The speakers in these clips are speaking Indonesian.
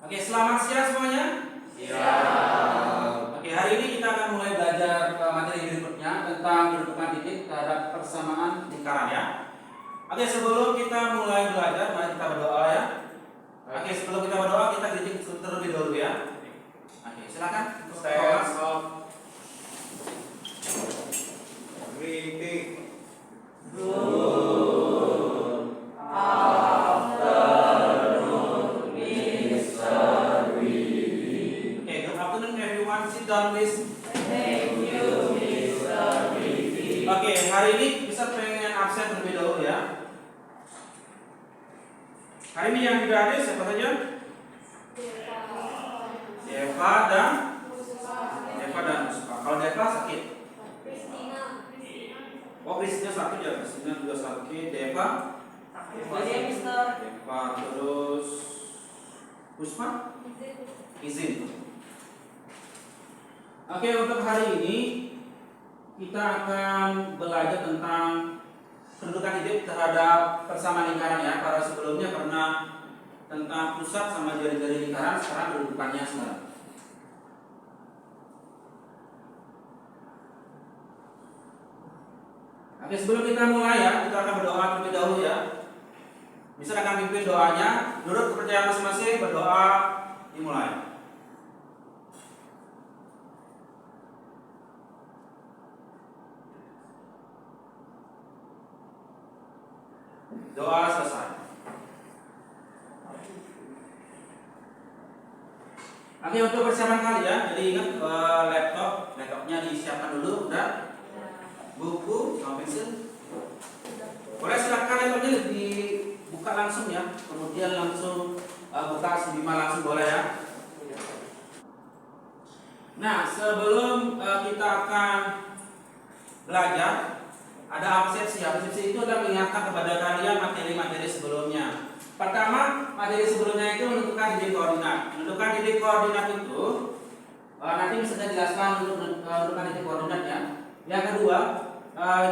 Oke, selamat siang semuanya. Siang. Oke, hari ini kita akan mulai belajar materi berikutnya tentang kedudukan titik terhadap persamaan lingkaran ya. Oke, sebelum kita mulai belajar, mari kita berdoa ya. Oke, sebelum kita berdoa, kita kritik terlebih dahulu ya. Oke, silakan. Thomas. Kritik. Down, please. Thank you, Mr. Vicky. Oke, hari ini bisa pengen absen terlebih dahulu ya. Hari ini yang tidak hadir siapa saja? Deva dan Puspa. Kalau Deva sakit. Oh, Kristina sakit ya. Kristina juga sakit. Deva. Deva terus Puspa. Izin. Oke, untuk hari ini kita akan belajar tentang kedudukan titik terhadap persamaan lingkaran ya. Para sebelumnya pernah tentang pusat sama jari-jari lingkaran, sekarang kedudukannya sekarang. Oke, sebelum kita mulai ya, kita akan berdoa terlebih dahulu ya. Bisa akan pimpin doanya, menurut kepercayaan masing-masing berdoa dimulai. Doa selesai. Oke, untuk persiapan kali ya. Jadi ingat laptopnya disiapkan dulu, udah. Buku sama pensil. Boleh silakan laptopnya dibuka langsung ya. Kemudian langsung buka Bima langsung boleh ya. Nah, sebelum kita akan belajar, ada absensi. Absensi itu adalah mengingatkan kepada kalian materi-materi sebelumnya. Pertama, materi sebelumnya itu menentukan titik koordinat. Menentukan titik koordinat itu nanti bisa saya jelaskan untuk menentukan titik koordinat ya. Yang kedua,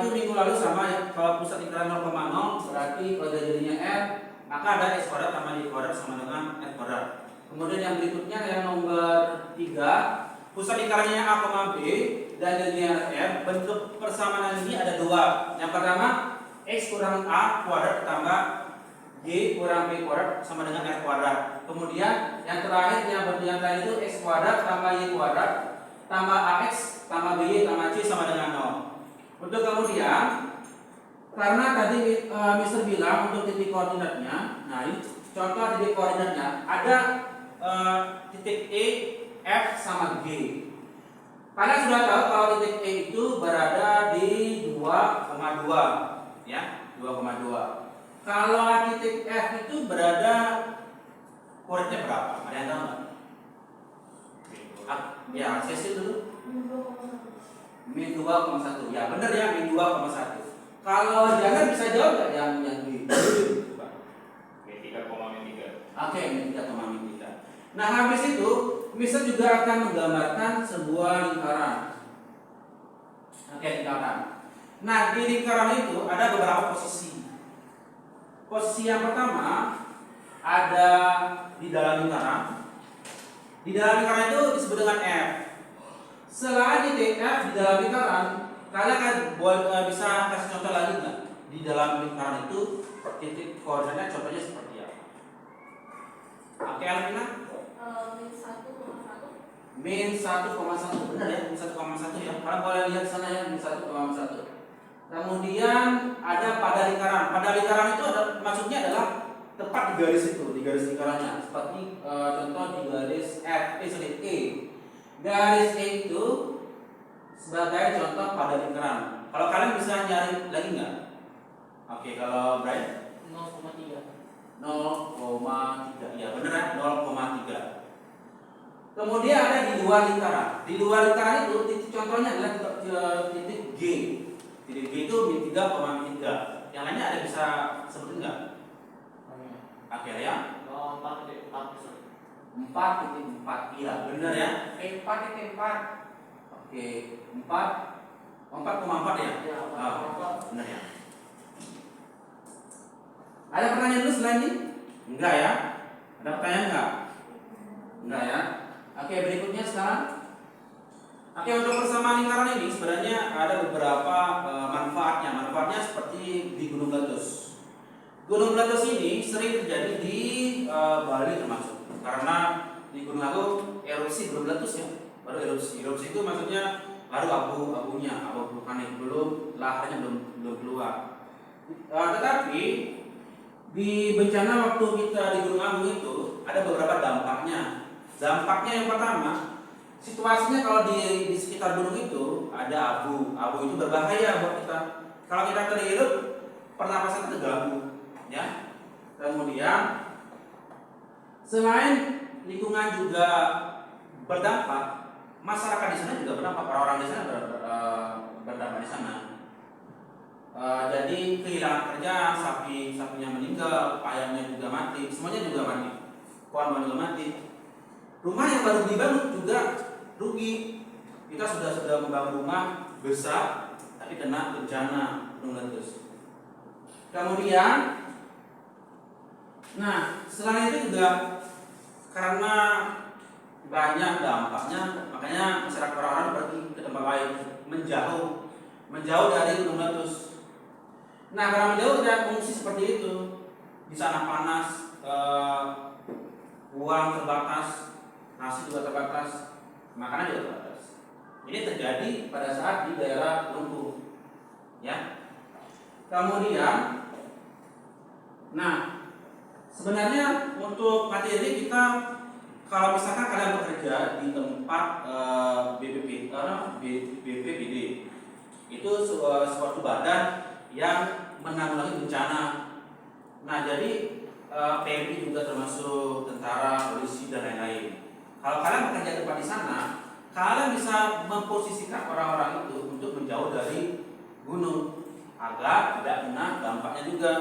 itu minggu lalu sama ya. Kalau pusat lingkaran 0,0 berarti kalau jadinya R, maka ada X kuadrat tambah Y kuadrat sama dengan X kuadrat. Kemudian yang berikutnya yang nomor 3, pusat lingkarannya A, B dan jadinya R. Bentuk persamaan ini ada dua. Yang pertama, X kurang A kuadrat tambah Y kurang B kuadrat sama dengan R kuadrat. Kemudian yang terakhir yang tadi itu X kuadrat tambah Y kuadrat tambah AX tambah BY tambah C sama dengan 0. Untuk kemudian, karena tadi Mister bilang untuk titik koordinatnya, nah ini contoh titik koordinatnya ada titik E, F sama G. Kalian sudah tahu kalau titik E itu berada di 2,2 ya, 2,2. Kalau titik F itu berada koordinatnya berapa? Ada yang tahu nggak? Ya, akses dulu. Min 2,1. Ya, benar ya, min 2,1. Kalau jangan bisa jawab nggak yang di? Min 3,3. Oke, min 3,3. Nah, habis itu Mister juga akan menggambarkan sebuah lingkaran. Oke, lingkaran. Nah, di lingkaran itu ada beberapa posisi. Posisi yang pertama ada di dalam lingkaran. Di dalam lingkaran itu disebut dengan F. Selain titik F di dalam lingkaran, kalian kan bisa kasih contoh lagi nggak? Di dalam lingkaran itu titik koordinatnya contohnya seperti apa? Oke, Alvina? Min 1,1 benar ya, min 1,1 ya. Kalian boleh lihat sana ya, min 1,1. Kemudian ada pada lingkaran. Pada lingkaran itu maksudnya adalah tepat di garis itu, di garis lingkarannya. Seperti contoh di garis E. Garis E itu sebagai contoh pada lingkaran. Kalau kalian bisa nyari lagi nggak? Oke, kalau Brian? 0,3. 0,3, ya benar ya, 0,3. Kemudian ada di luar lingkaran. Di luar lingkaran itu titik contohnya adalah titik G. Titik G itu min 3,3. Yang lainnya ada bisa sebutin nggak? Oke ya. 4,4. Iya, benar ya. 4,4. Oke, 4,4 ya. Benar ya. Ada pertanyaan dulu selain ini? Enggak ya? Ada pertanyaan enggak? Enggak ya. Oke, berikutnya sekarang. Oke, untuk persamaan lingkaran ini sebenarnya ada beberapa manfaatnya. Manfaatnya seperti di Gunung Meletus. Gunung Meletus ini sering terjadi di Bali termasuk. Karena di Gunung Agung erupsi belum meletus ya, baru erupsi. Erupsi itu maksudnya baru abu-abunya, abu vulkanik, belum laharnya belum keluar. Tetapi di bencana waktu kita di Gunung Agung itu ada beberapa dampaknya. Dampaknya yang pertama, situasinya kalau di sekitar gunung itu ada abu. Abu itu berbahaya buat kita. Kalau kita terhirup, pernapasan terganggu, ya. Kemudian selain lingkungan juga berdampak, masyarakat di sana juga berdampak, orang-orang di sana berdampak di sana. Jadi kehilangan kerja, sapinya meninggal, ayamnya juga mati, semuanya juga mati, pohon-pohon juga mati. Rumah yang baru dibangun juga rugi. Kita sudah membangun rumah besar, tapi kena bencana gunung meletus. Kemudian, nah selain itu juga karena banyak dampaknya, makanya masyarakat orang-orang pergi ke tempat lain, menjauh dari gunung meletus. Nah, karena menjauh tidak fungsi seperti itu. Di sana panas, uang terbatas, nasi juga terbatas, makanan juga terbatas. Ini terjadi pada saat di daerah lumpuh, ya. Kemudian, nah sebenarnya untuk materi kita, kalau misalkan kalian bekerja di tempat BPBD, itu suatu badan yang menanggulangi bencana. Nah, jadi TNI juga termasuk tentara, polisi dan lain-lain. Kalau kalian bekerja di tempat di sana, kalian bisa memposisikan orang-orang itu untuk menjauh dari gunung agar tidak kena dampaknya juga.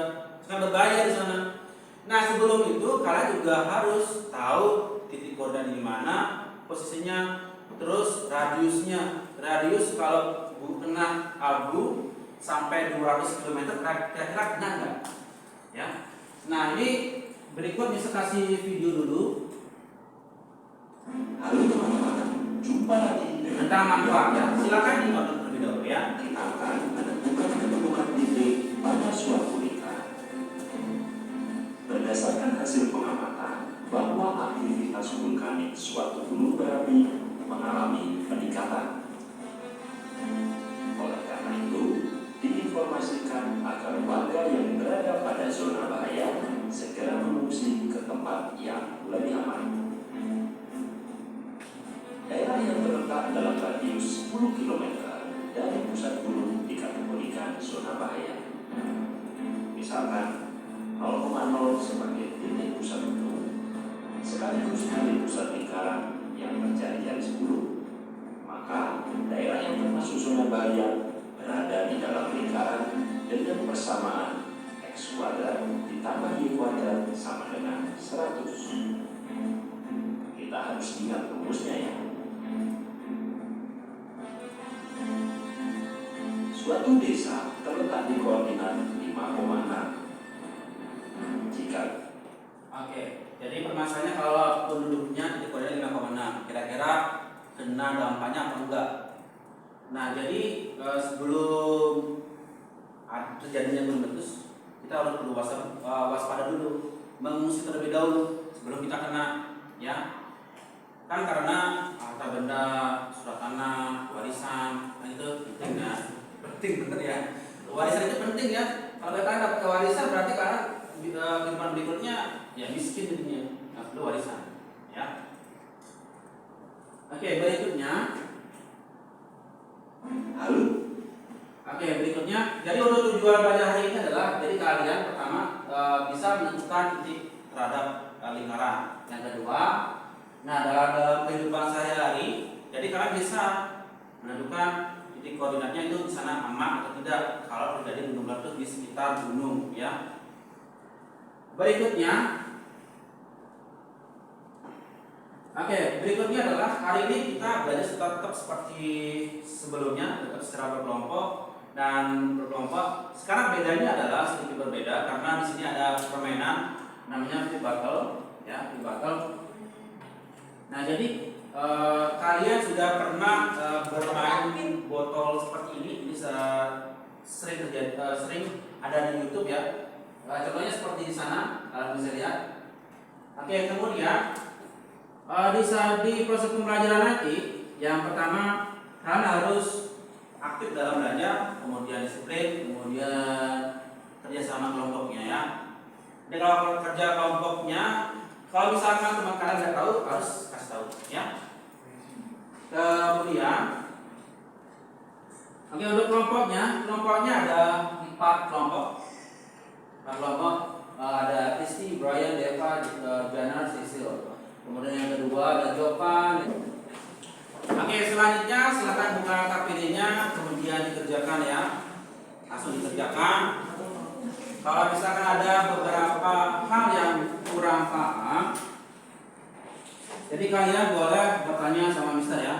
Kan berbahaya di sana. Nah, sebelum itu kalian juga harus tahu titik koordinat di mana, posisinya, terus radiusnya. Radius kalau kena abu sampai 200 km kira-kira kena enggak? Ya. Nah, ini berikut bisa kasih video dulu. Halo teman-teman, jumpa lagi Tentang manfaat ya. Silakan ditonton terlebih dahulu ya. kita akan menemukan ketemukan titik pada suatu lingkaran. Berdasarkan hasil pengamatan bahwa aktivitas vulkanik suatu gunung berapi mengalami peningkatan. Oleh karena itu, diinformasikan agar warga yang berada pada zona bahaya segera mengungsi ke tempat yang lebih aman. Daerah yang terletak dalam radius 10 km dari pusat gunung dikategorikan zona bahaya. Misalkan 0,0 sebagai titik pusat gunung, sekaligus titik pusat lingkaran yang berjari-jari 10. Maka daerah yang termasuk zona bahaya berada di dalam lingkaran dengan persamaan X kuadrat ditambah Y kuadrat sama dengan 100. Kita harus ingat rumusnya ya. Suatu desa terletak di koordinat 5,6. Jika Jadi permasalahannya kalau penduduknya di koordinat 5,6, kira-kira kena dampaknya atau enggak? Nah, jadi sebelum terjadinya gunung meletus, kita harus perlu waspada dulu, mengungsi terlebih dahulu sebelum kita kena, ya. Kan karena harta benda, surat tanah, warisan, nah itu penting ya. Penting bener ya. Warisan itu penting ya. Kalau kalian dapat warisan berarti karena kehidupan berikutnya ya miskin jadinya. Nah, perlu warisan, ya. Oke, berikutnya. halo, Berikutnya. Jadi untuk tujuan belajar hari ini adalah jadi kalian pertama bisa menentukan titik terhadap lingkaran. Yang kedua, nah dalam kehidupan sehari-hari, jadi kalian bisa menentukan titik koordinatnya itu di sana aman atau tidak kalau terjadi gunung meletus di sekitar gunung, ya. Berikutnya, berikutnya adalah hari ini kita belajar tetap seperti sebelumnya, tetap secara berkelompok dan berkelompok. Sekarang bedanya adalah sedikit berbeda karena di sini ada permainan namanya free battle, ya, free battle. Nah, jadi kalian sudah pernah bermain botol seperti ini sering terjadi, sering ada di YouTube ya. Contohnya seperti di sana, kalian bisa lihat. Oke, kemudian di proses pembelajaran nanti, yang pertama kalian harus aktif dalam belajar, kemudian disiplin, kemudian kerjasama kelompoknya ya. Jadi kalau kerja kelompoknya, kalau misalkan teman kalian nggak tahu, harus kasih tahu ya. Kemudian, oke, untuk kelompoknya ada 4 kelompok. Ada Kristi, Brian, Deva, Jana, Cecil. Kemudian yang kedua ada Jovan. Oke, selanjutnya silakan buka KPD-nya, kemudian dikerjakan ya, langsung dikerjakan. Kalau misalkan ada beberapa hal yang kurang paham, jadi kalian boleh bertanya sama Mister ya.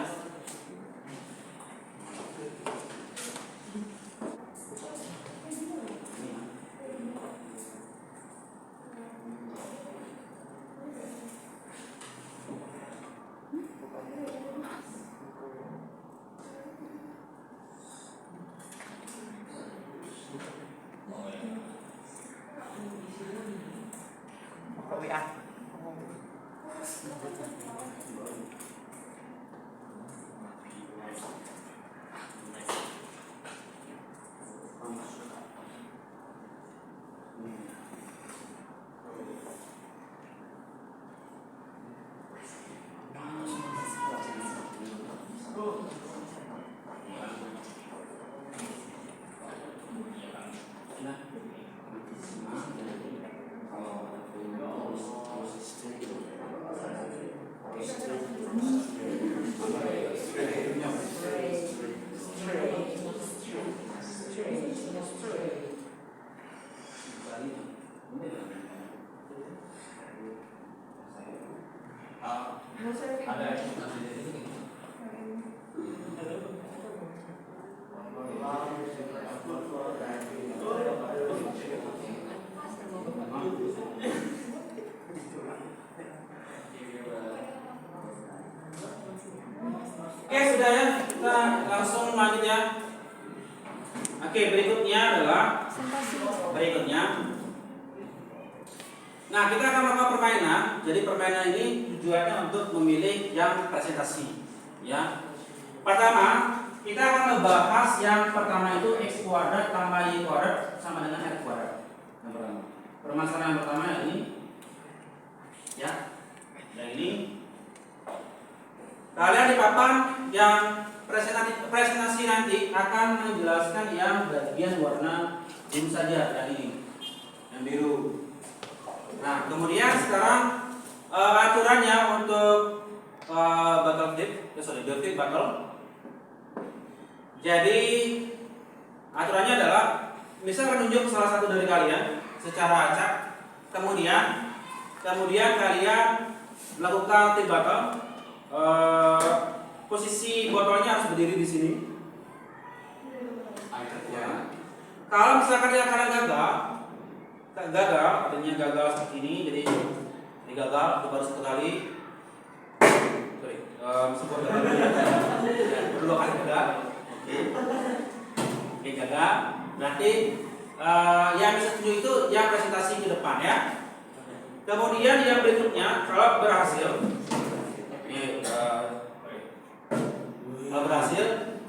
Oke, sudah ya, kita langsung lanjut ya. Oke, berikutnya. Nah, kita akan melakukan permainan. Jadi permainan ini tujuannya untuk memilih yang presentasi. Ya. Pertama, kita akan membahas yang pertama itu x kuadrat tambah y kuadrat sama dengan r kuadrat. Yang pertama. Permasalahan yang pertama ini. Ya. Yang ini. Kalian di papan yang presentasi nanti akan menjelaskan yang bagian warna biru saja, yang ini, yang biru. Nah, kemudian sekarang aturannya untuk deadlift battle. Jadi aturannya adalah misal menunjuk salah satu dari kalian secara acak, kemudian kalian melakukan tip battle. Posisi botolnya harus berdiri di sini. Ya. Kalau misalkan kalian gagal, artinya gagal seperti ini, jadi gagal baru satu kali. Sebut dua kali gagal. Oke, gagal. Berarti yang bisa tujuh itu yang presentasi ke depan ya. Kemudian yang berikutnya, kalau berhasil,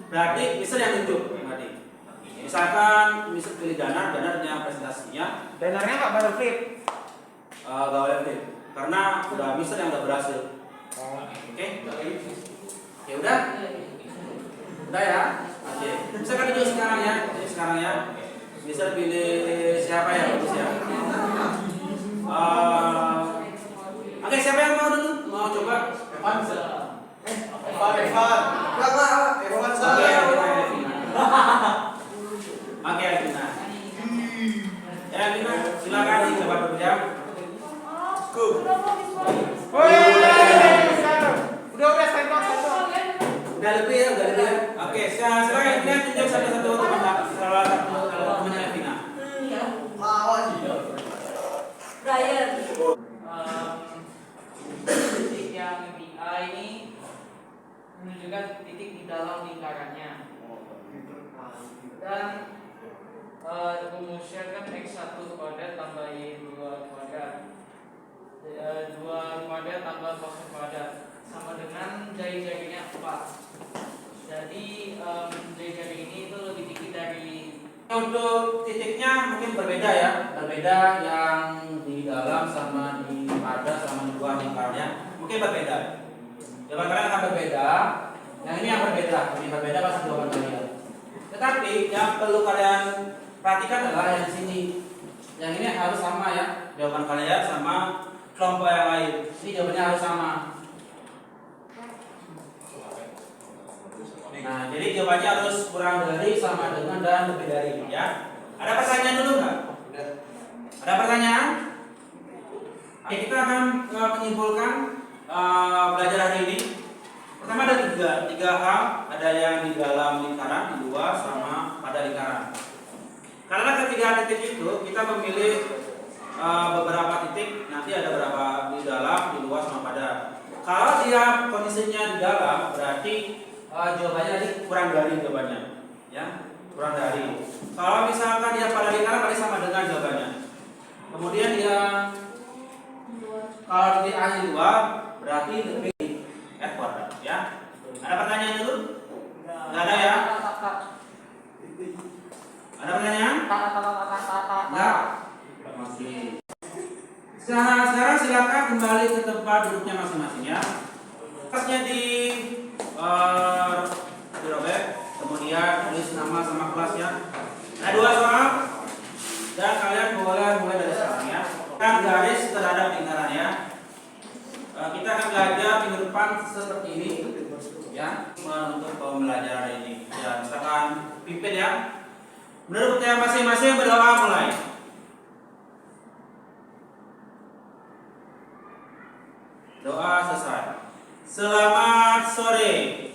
berarti misal yang tunjuk tadi. Misalkan misal pilih danarnya presentasinya. Danarnya nggak boleh flip. Gak boleh flip, karena udah misal yang udah berhasil. Oke, udah ya. Oke, misalkan tunjuk sekarang ya. Misal pilih siapa ya, bagus ya. Oke, siapa yang mau dulu? Mau coba? Evan. Oke, Elvina. Ya, Elvina, silakan dicoba dulu ya. Udah sendok. Udah lebih ya. Oke, silakan Elvina tunjuk satu-satu temannya Elvina. Brian. Detik yang BI dalam lingkarannya. Dan rumusnya kan X1 kuadrat tambah Y2 kuadrat, 2 kuadrat tambah cos kuadrat sama dengan jari-jarinya 4. Jadi jari-jari ini itu lebih tinggi dari. Untuk titiknya mungkin berbeda ya, berbeda yang di dalam sama di pada sama di luar lingkarnya mungkin berbeda. Jawaban kalian akan berbeda. Yang ini yang berbeda, ini berbeda pasti jawaban kalian. Tetapi yang perlu kalian perhatikan adalah yang di sini. Yang ini harus sama ya, jawaban kalian sama kelompok yang lain. Ini jawabannya harus sama. Nah, jadi jawabannya harus kurang dari, sama dengan, dan lebih dari ya. Ada pertanyaan dulu nggak? Ada pertanyaan? Oke, kita akan menyimpulkan belajar hari ini. Pertama ada tiga hal, ada yang di dalam lingkaran, di luar, sama pada lingkaran. Karena ketiga titik itu kita memilih beberapa titik, nanti ada berapa di dalam, di luar, sama pada. Kalau dia kondisinya di dalam, berarti jawabannya tadi kurang dari jawabannya, ya, kurang dari. Kalau misalkan dia pada lingkaran, berarti sama dengan jawabannya. Kemudian dia kalau titik A di luar, berarti lebih F kuadrat, ya. Ada pertanyaan dulu? Nggak ada ya? Ada pertanyaan? Nggak? Masih. Sekarang silakan kembali ke tempat duduknya masing-masing ya. Kertasnya dirobek, kemudian tulis nama sama kelas ya. Ada 2 soal dan kalian boleh mulai dari sekarang ya. Kan garis terhadap lingkaran ya. Kita akan belajar minggu depan seperti ini ya, untuk pembelajaran ini. Ya, misalkan pimpin ya. Menurut yang masing-masing berdoa mulai. Doa selesai. Selamat sore.